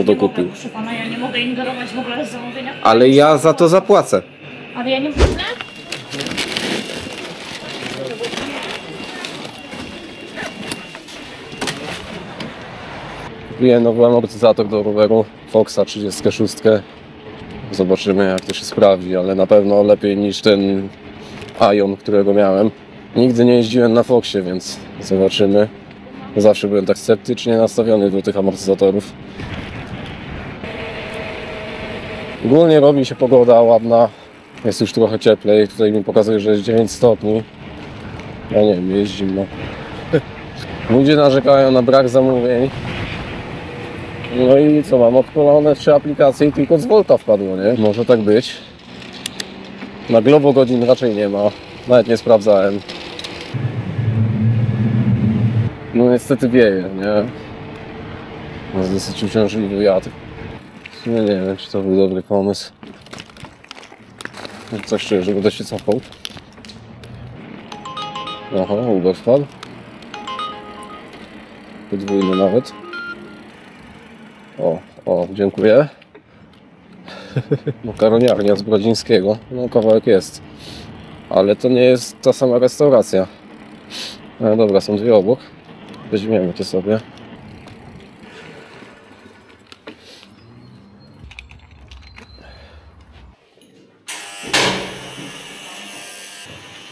mu to kupił. Proszę pana, ja nie mogę ingerować w ogóle w zamówienia. Ale ja za to zapłacę. Ale ja nie mogę. Kupiłem nowy amortyzator do roweru Foxa 36. Zobaczymy, jak to się sprawdzi, ale na pewno lepiej niż ten Ion, którego miałem. Nigdy nie jeździłem na Foxie, więc zobaczymy. Zawsze byłem tak sceptycznie nastawiony do tych amortyzatorów. Ogólnie robi się pogoda ładna, jest już trochę cieplej. Tutaj mi pokazuje, że jest 9 stopni. Ja nie wiem, jest zimno. Ludzie narzekają na brak zamówień. No i co, mam odpalone 3 aplikacje i tylko z Volta wpadło, nie? Może tak być. Na Glovo godzin raczej nie ma. Nawet nie sprawdzałem. No niestety wieje, nie? Jest dosyć uciążliwy wiatr. W sumie nie wiem, czy to był dobry pomysł. Coś czuję, że będę się cofał. Aha, Uber wpadł. Podwójny nawet. O, dziękuję. Makaroniarnia z Brodzińskiego. No kawałek jest. Ale to nie jest ta sama restauracja. No dobra, są dwie obok. Weźmiemy to sobie.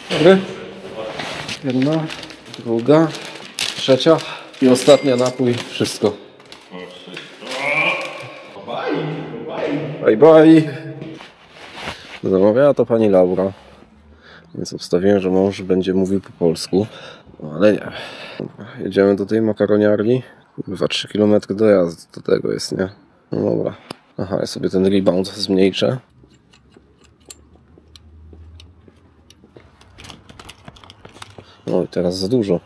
Dobry. Jedna, druga, trzecia i ostatnia napój. Wszystko. Bye bye. Zamawiała to pani Laura. Więc obstawiłem, że mąż będzie mówił po polsku. No, ale nie. Dobra, jedziemy do tej makaroniarni. Chyba 3 km dojazd do tego jest, nie? No dobra. Aha, ja sobie ten rebound zmniejszę. No i teraz za dużo.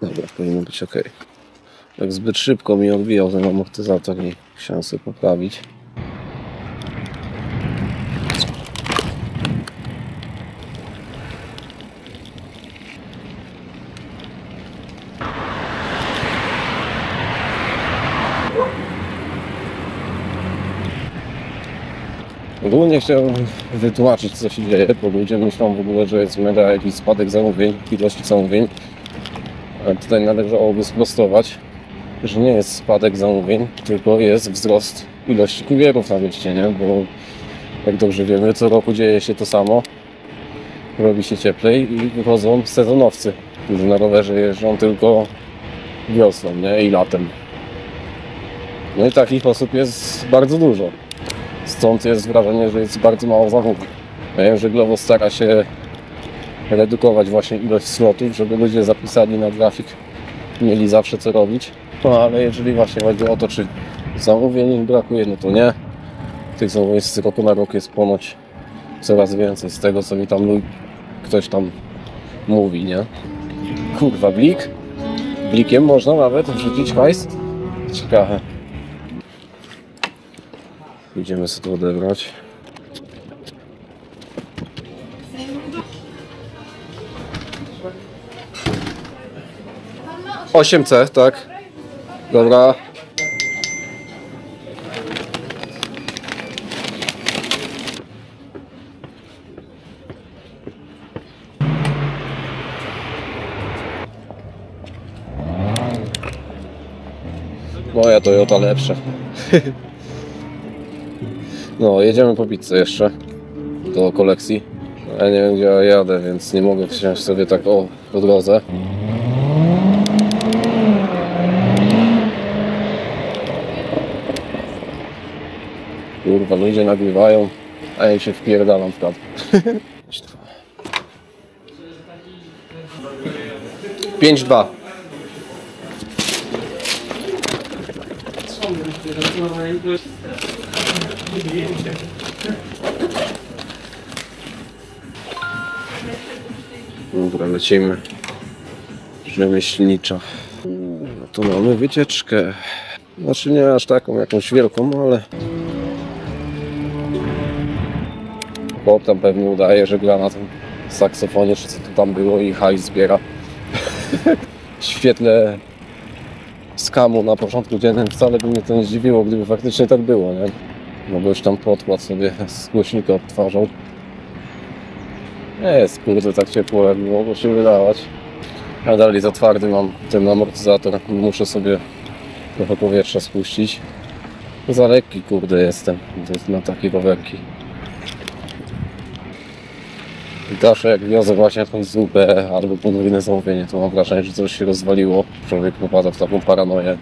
Dobra, powinno być ok. Tak zbyt szybko mi odbijał ten amortyzator i chciałem sobie poprawić. Ogólnie chciałem wytłumaczyć, co się dzieje, bo ludzie myślą w ogóle, że jest mega jakiś spadek zamówień, ilości zamówień. Ale tutaj należałoby sprostować, że nie jest spadek zamówień, tylko jest wzrost ilości kurierów na mieście, nie? Bo jak dobrze wiemy, co roku dzieje się to samo. Robi się cieplej i wychodzą sezonowcy, którzy na rowerze jeżdżą tylko wiosną, nie? I latem. No i takich osób jest bardzo dużo. Stąd jest wrażenie, że jest bardzo mało zamówień. Ja wiem, że Glovo stara się redukować właśnie ilość slotów, żeby ludzie zapisani na grafik mieli zawsze co robić. No ale jeżeli właśnie chodzi o to, czy zamówień brakuje, no to nie. Tych zamówień z roku na rok jest ponoć coraz więcej z tego, co mi tam ktoś tam mówi, nie? Kurwa, blik? Blikiem można nawet wrzucić hajs? Ciekawe. Idziemy sobie to odebrać. 8C, tak? Dobra. Moja Toyota lepsza. No, jedziemy po pizzę jeszcze do kolekcji. Ja nie wiem, gdzie ja jadę, więc nie mogę wsiąść sobie tak po drodze. Kurwa, ludzie nagrywają, a ja się wpierdalam w kadr. 5-2. Dobra, lecimy. Rzemieślnicza. No to mamy wycieczkę. Znaczy nie aż taką jakąś wielką, ale chłop tam pewnie udaje, że gra na tym saksofonie, czy co to tam było i hajs zbiera. W świetle skamu na porządku dziennym, wcale by mnie to nie zdziwiło, gdyby faktycznie tak było, nie? No bo już tam podkład sobie z głośnika odtwarzał. Nie jest, kurde, tak ciepło, jak mogło się wydawać. A dalej za twardy mam ten amortyzator, muszę sobie trochę powietrza spuścić. Za lekki, kurde, jestem na takie rowerki. I zawsze jak wiozę właśnie jakąś zupę albo podwójne zamówienie, to mam wrażenie, że coś się rozwaliło. Człowiek popada w taką paranoję.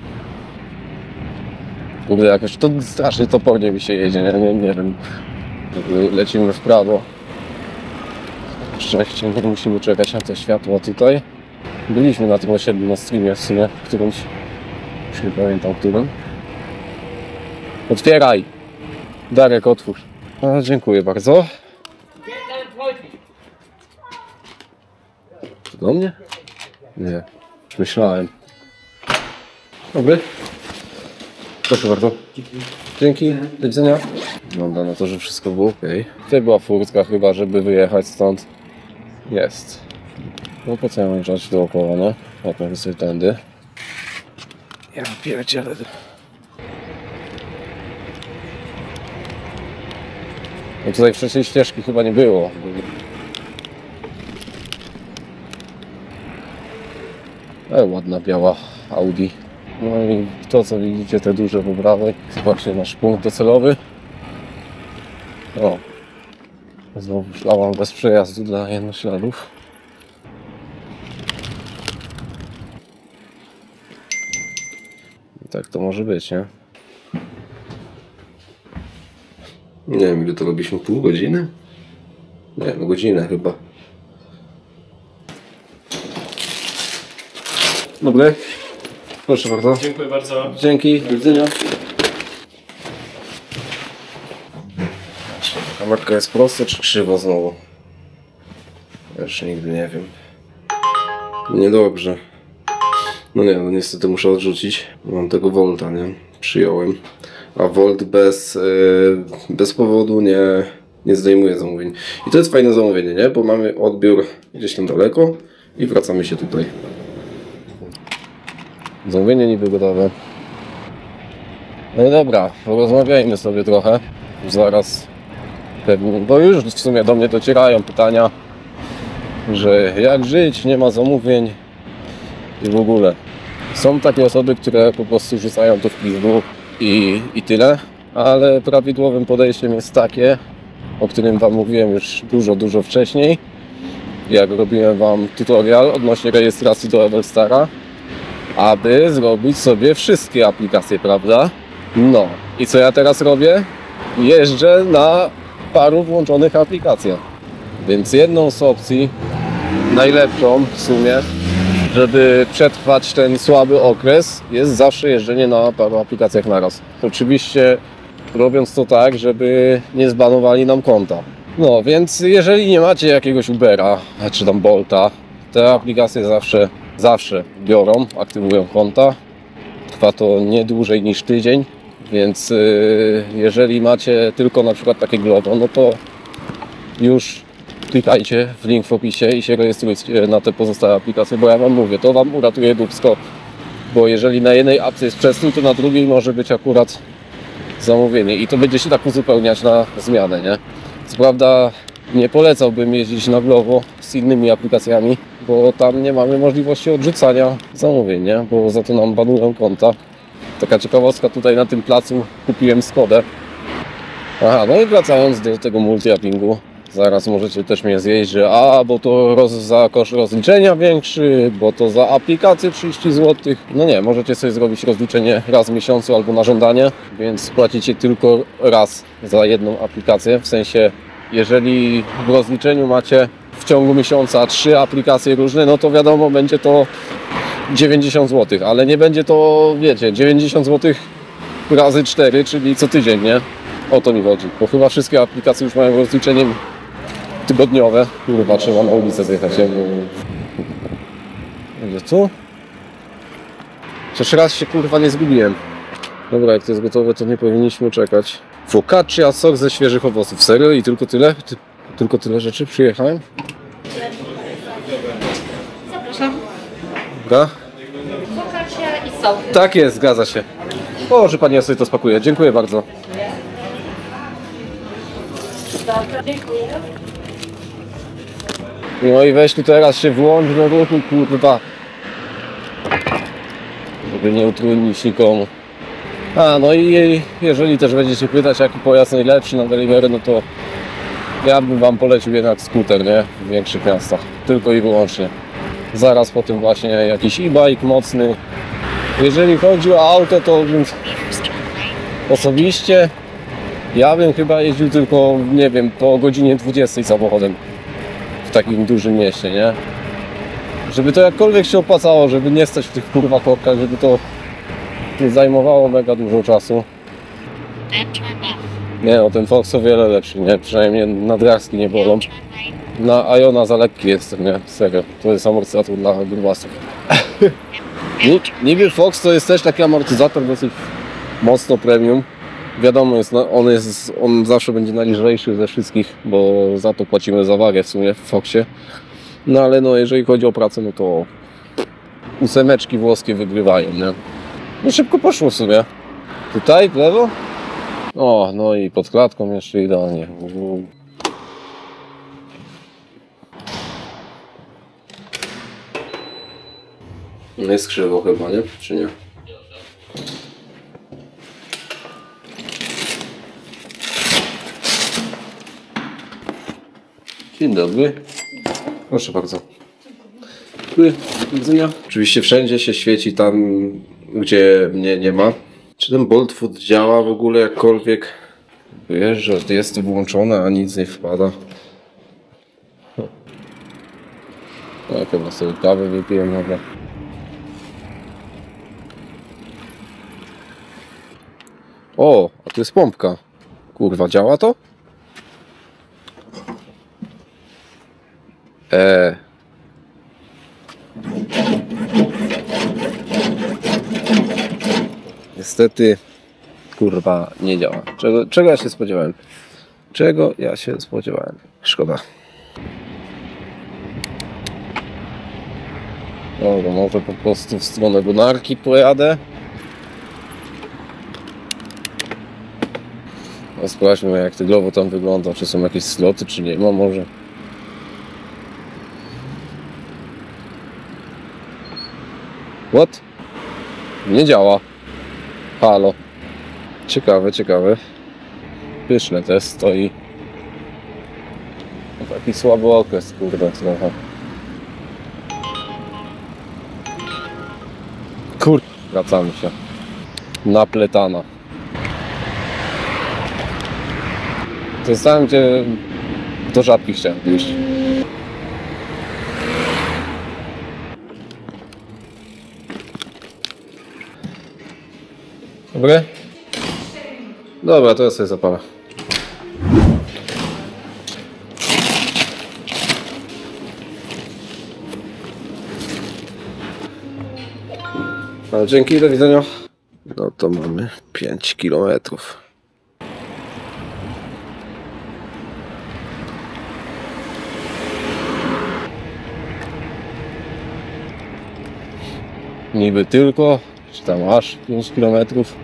Kurde, jakoś to strasznie topornie mi się jedzie, nie wiem. Lecimy w prawo. Szczęście, nie musimy czekać na te światła tutaj. Byliśmy na tym osiedlu na streamie w sumie, którymś. Już nie pamiętam którym. Otwieraj! Darek, otwórz. A, dziękuję bardzo. To do mnie? Nie, już myślałem. Dobry. Proszę bardzo. Dzięki, do widzenia. Wygląda na to, że wszystko było ok. Tutaj była furtka chyba, żeby wyjechać stąd. Jest. No po co ja mam jechać dookoła, no? Jak mogę sobie tędy. Ja pierdzielę. No tutaj wcześniej ścieżki chyba nie było. Ładna biała Audi. No i to co widzicie, te duże po prawej, to właśnie nasz punkt docelowy. O, znowu szlałam bez przejazdu dla jednośladów. I tak to może być, nie? Nie wiem, ile to robiliśmy, pół godziny? Nie wiem, godzinę chyba. Dobry. Proszę bardzo. Dziękuję bardzo. Dzięki, do widzenia. Kamerka jest prosta czy krzywo znowu? Już nigdy nie wiem. Niedobrze. No nie, no niestety muszę odrzucić. Mam tego Volta, nie? Przyjąłem. A Volt bez powodu nie zdejmuje zamówień. I to jest fajne zamówienie, nie? Bo mamy odbiór gdzieś tam daleko i wracamy się tutaj. Zamówienie niby gotowe. No i dobra, porozmawiajmy sobie trochę. Zaraz pewnie, bo już w sumie do mnie docierają pytania, że jak żyć, nie ma zamówień i w ogóle. Są takie osoby, które po prostu rzucają to w pizdu i tyle, ale prawidłowym podejściem jest takie, o którym Wam mówiłem już dużo wcześniej, jak robiłem Wam tutorial odnośnie rejestracji do Evelstara, aby zrobić sobie wszystkie aplikacje, prawda? No i co ja teraz robię? Jeżdżę na paru włączonych aplikacjach. Więc jedną z opcji, najlepszą w sumie, żeby przetrwać ten słaby okres, jest zawsze jeżdżenie na paru aplikacjach naraz. Oczywiście robiąc to tak, żeby nie zbanowali nam konta. No więc jeżeli nie macie jakiegoś Ubera czy tam Bolta, te aplikacje zawsze biorą, aktywują konta. Trwa to nie dłużej niż tydzień, więc jeżeli macie tylko na przykład takie Glovo, no to już klikajcie w link w opisie i się rejestrujcie na te pozostałe aplikacje, bo ja Wam mówię, to Wam uratuje dupsko, bo jeżeli na jednej apce jest przestój, to na drugiej może być akurat zamówienie i to będzie się tak uzupełniać na zmianę, nie? Co prawda nie polecałbym jeździć na Glovo z innymi aplikacjami, bo tam nie mamy możliwości odrzucania zamówień, nie? Bo za to nam banują konta. Taka ciekawostka, tutaj na tym placu kupiłem Skodę. Aha, no i wracając do tego multi-appingu, zaraz możecie też mnie zjeść, że bo to za koszt rozliczenia większy, bo to za aplikację 30 zł. No nie, możecie sobie zrobić rozliczenie raz w miesiącu albo na żądanie, więc płacicie tylko raz za jedną aplikację, w sensie jeżeli w rozliczeniu macie w ciągu miesiąca 3 aplikacje różne, no to wiadomo, będzie to 90 zł, ale nie będzie to, wiecie, 90 zł razy 4, czyli co tydzień, nie? O to mi chodzi, bo chyba wszystkie aplikacje już mają rozliczenie tygodniowe. Kurwa, trzeba na ulicę zjechać, bo... Gdzie tu? Chociaż raz się kurwa nie zgubiłem. Dobra, jak to jest gotowe, to nie powinniśmy czekać. Focaccia, sok ze świeżych owoców. Serio? I tylko tyle? Tylko tyle rzeczy przyjechałem? Zapraszam. Dobra? Focaccia i został. Tak jest, zgadza się. O, że pani ja sobie to spakuje. Dziękuję bardzo. Dziękuję. No i weź tu teraz się włącz do ruchu, kurwa. Żeby nie utrudnić nikomu. A, no i jeżeli też będziecie pytać, jaki pojazd najlepszy na delivery, no to ja bym wam polecił jednak skuter, nie? W większych miastach. Tylko i wyłącznie. Zaraz po tym właśnie jakiś e-bike mocny. Jeżeli chodzi o auto, to osobiście ja bym chyba jeździł tylko, nie wiem, po godzinie 20 samochodem w takim dużym mieście, nie? Żeby to jakkolwiek się opłacało, żeby nie stać w tych kurwa korkach, żeby to nie zajmowało mega dużo czasu. Nie no, ten Fox o wiele lepszy, nie? Przynajmniej nadgarstki nie bolą. Na Iona za lekki jestem, nie? Serio, to jest amortyzator dla grubasów. Niby Fox to jest też taki amortyzator dosyć mocno premium. Wiadomo, on zawsze będzie najlżejszy ze wszystkich, bo za to płacimy za wagę w sumie w Foxie. No ale no, jeżeli chodzi o pracę, no to 8 włoskie wygrywają, nie? No szybko poszło w sumie. Tutaj, w lewo? O, no i pod klatką jeszcze idealnie. No jest krzywo chyba, nie? Czy nie? Dzień dobry. Proszę bardzo. Dziękuję. Do widzenia. Oczywiście wszędzie się świeci tam, gdzie mnie nie ma. Czy ten Bolt Food działa w ogóle jakkolwiek? Wiesz, że jest włączone, a nic nie wpada. No, chyba sobie kawę wypiję, dobra. O, a tu jest pompka. Kurwa, działa to? Niestety, kurwa, nie działa. Czego ja się spodziewałem? Czego ja się spodziewałem? Szkoda. Dobra, może po prostu w stronę Gunarki pojadę. No, sprawdźmy, jak tygodniowo tam wygląda. Czy są jakieś sloty, czy nie ma może. What? Nie działa. Halo. Ciekawe, ciekawe. Pyszne też stoi. Taki słaby okres, kurde, trochę. Kurde, wracamy się. Napletana. To jest tam, gdzie do Żabki chciałem iść. Dobry? Dobra, to ja sobie zapalę. No, dzięki, do widzenia. No to mamy 5 kilometrów. Niby tylko, czy tam aż 5 kilometrów.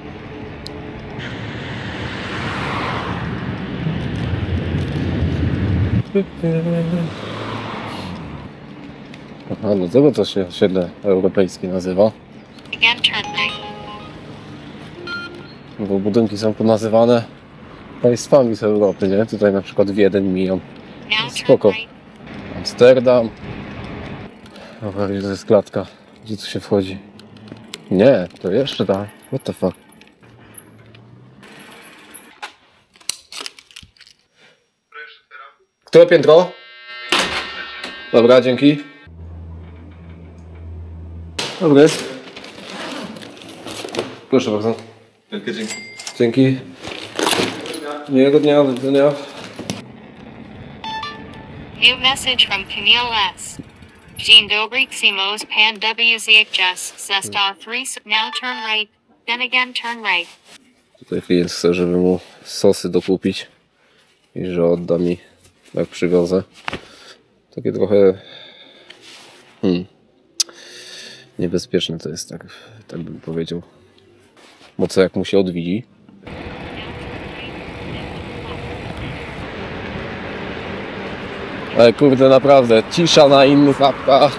Aha, do tego to się osiedle europejskie nazywa. Bo budynki są ponazywane państwami z Europy, nie? Tutaj na przykład Wiedeń miją. Spoko. Amsterdam. Dobra, gdzie to jest klatka? Gdzie tu się wchodzi? Nie, to jeszcze tam. What the fuck? Które piętro? Dobra, dzięki. Dobry. Proszę bardzo. Wielkie dzięki. Dzięki. Miłego dnia, do widzenia. New message from Camille S. Dzień dobry, Ximos Pan WZHS, Zestar 3, now turn right, then again turn right. Tutaj klient chce, żeby mu sosy dokupić i że odda mi, jak przywiozę. Takie trochę niebezpieczne to jest, tak tak bym powiedział. Bo co jak mu się odwiedzi? Ale kurde, naprawdę, cisza na innych apkach.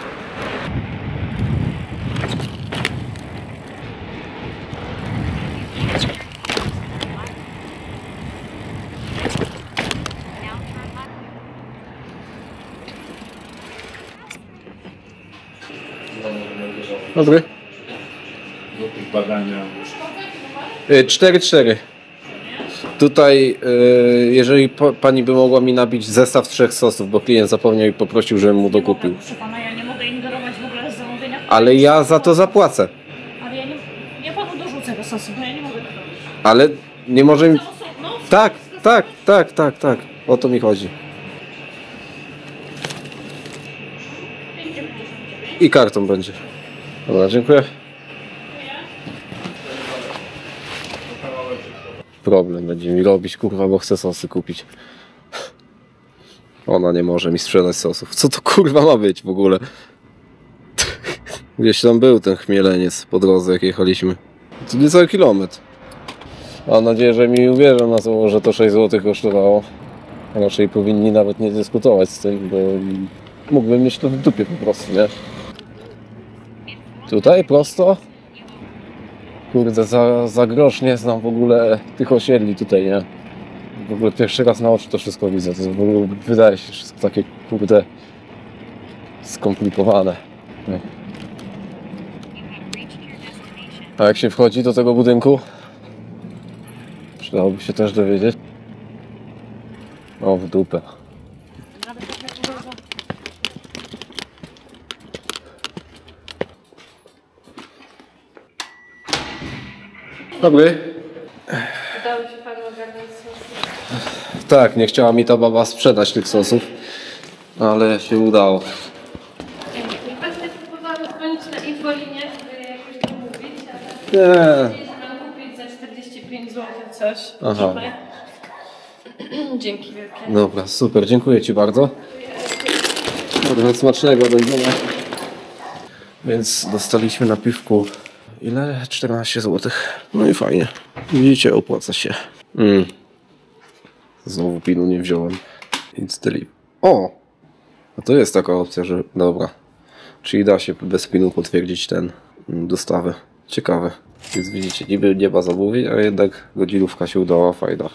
Dobry. Do tych badania. 4-4. Tutaj, jeżeli pani by mogła mi nabić zestaw 3 sosów, bo klient zapomniał i poprosił, żebym mu dokupił. Proszę pana, ja nie mogę ingerować w ogóle w zamówienia. Ale ja za to zapłacę. Ale ja panu dorzucę do sosu, bo ja nie mogę tego robić. Ale nie może mi... No, Tak. O to mi chodzi. I kartą będzie. Dobra, dziękuję. Problem będzie mi robić, kurwa, bo chcę sosy kupić. Ona nie może mi sprzedać sosów. Co to kurwa ma być w ogóle? Gdzieś tam był ten chmieleniec po drodze, jak jechaliśmy. To niecały kilometr. Mam nadzieję, że mi uwierzą na słowo, że to 6 zł kosztowało. Raczej powinni nawet nie dyskutować z tym, bo mógłbym mieć to w dupie po prostu, nie? Tutaj prosto? Kurde, za grosz nie znam w ogóle tych osiedli tutaj, nie? W ogóle pierwszy raz na oczy to wszystko widzę. To w ogóle wydaje się wszystko takie, kurde, skomplikowane. Nie? A jak się wchodzi do tego budynku? Przydałoby się też dowiedzieć. O, w dupę. Dobry. Udało się panu ogarnąć sosy? Tak, nie chciała mi ta baba sprzedać tych sosów, ale się udało. I właśnie próbowałam dzwonić na infolinię, żeby jakoś to mówić, ale... Nie. Chcieli nam kupić za 45 zł coś. Aha. Dzięki wielkie. Dobra, super, dziękuję Ci bardzo. Bardzo smacznego, do widzenia. Więc dostaliśmy na piwku ile? 14 zł. No i fajnie. Widzicie, opłaca się. Znowu pinu nie wziąłem. It's delivery. O! A to jest taka opcja, że... Dobra. Czyli da się bez pinu potwierdzić ten dostawę. Ciekawe. Więc widzicie, niby nie ma zamówień, a jednak godzinówka się udała, fajna.